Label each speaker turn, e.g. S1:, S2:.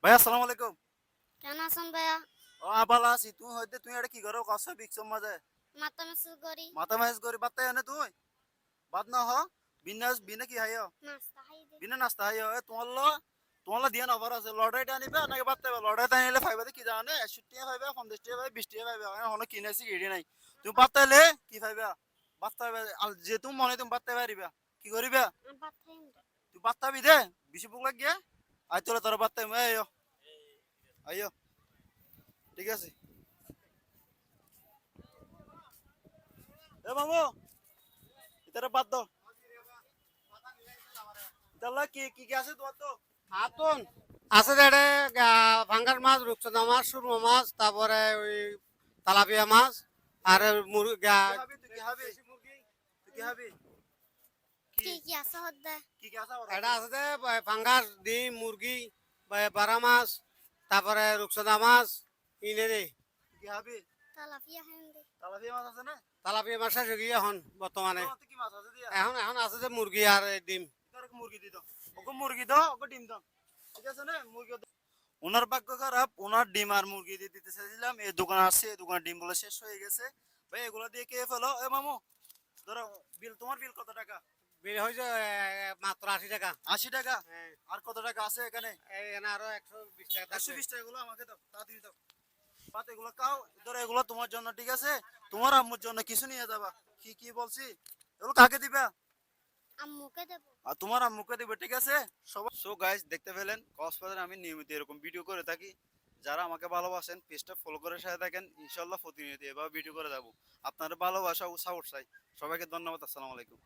S1: ভাই আসসালামু আলাইকুম।
S2: কেমন আছেন ভাইয়া?
S1: ভালো আছি। তুই হইতে তুই এটা কি করো কষ্ট বিকসম মাঝে
S2: মাথা মেসেজ করি।
S1: মাথা ম্যাচ করি বাত্তা এনে তুই বাদ না হ বিনা বিনা কি হাইও
S2: নাস্তা খাই দে।
S1: বিনা নাস্তা হাইও তোমার দিয়া নবার আছে লড়াইটা আনিবে নাকি বাত্তা লড়াইটা আনিলে ফাইবা কি জানে 60 টাকা পাইবা 50 টাকা পাইবা 20 টাকা পাইবা হলো কিনেছি গিড়ি নাই তুমি বাত্তাইলে কি পাইবা বাত্তা যে তুমি মনে তুমি বাত্তা পারিবা কি করিবা
S2: ভাত খাই না।
S1: তুই বাত্তাবি দে বেশি ভোক লাগিয়ে আই তোরা তোরা বাত্তাই আইও আইও ঠিক আছে এ মামু এটা বাদ দাও তাহলে কি কি কি আছে তোমার তো
S3: হাতুন আছে যে ভাঙ্গার মাছ রূপচাঁদা মাছ সুরমা মাছ তারপরে ওই তালাপিয়া মাছ আর
S1: তুই কি খাবি তুই কি খাবি
S2: কি কি আছে হদ্দা?
S1: কি কি আছে
S3: এটা আছে যে ফাঙ্গাস ডিম মুরগি বারা মাছ তারপরে রূপচাঁদা মাছ ইনে রে
S1: কি খাবি
S2: তালাপিয়া খাই দে।
S1: তালাপিয়া মাছ আছে না
S3: তালাপিয়া মাছ শেষ হয়ে গিয়ে এখন বর্তমানে
S1: তোমার তো কি মাছ আছে দিয়া
S3: এখন এখন আছে যে মুরগি আর এই ডিম।
S1: তোর মুরগি দি দাও ওকে মুরগি দাও ওকে ডিম দাও ঠিক আছে না মুরগি ওনার ভাগ্য খারাপ ওনার ডিম আর মুরগি দিয়ে দিতে চাইছিলাম এই দোকান আসছে এই দোকানের ডিম গুলো শেষ হয়ে গেছে ভাই এগুলো দিয়ে কে ফেলো এ মামু ধরো বিল তোমার বিল কত টাকা
S3: বিল হয়েছে মাত্র 80 টাকা।
S1: 80 টাকা
S3: হ্যাঁ,
S1: আর কত টাকা আছে এখানে
S3: এখানে আরো 120 টাকা থাকবে।
S1: 120 টাকা গুলো আমাকে দাও তাড়াতাড়ি দাও পাত এগুলো খাও ধরো এগুলো তোমার জন্য ঠিক আছে তোমার আম্মুর জন্য কিছু নিয়ে যাবা কি কি বলছি এগুলো কাকে দিবা
S2: আম্মুকে দেব।
S1: আর তোমার আম্মুকে দিবে ঠিক আছে সবাই সো গাইস দেখতে পেলেন কক্সবাজারে আমি নিয়মিত এরকম ভিডিও করে থাকি যারা আমাকে ভালোবাসেন পেজটা ফলো করে সাথে থাকেন ইনশাল্লাহ প্রতিনিয়ত এভাবে ভিডিও করে যাবো আপনারা ভালোবাসা ও সাপোর্ট চাই সবাইকে ধন্যবাদ আসসালামু আলাইকুম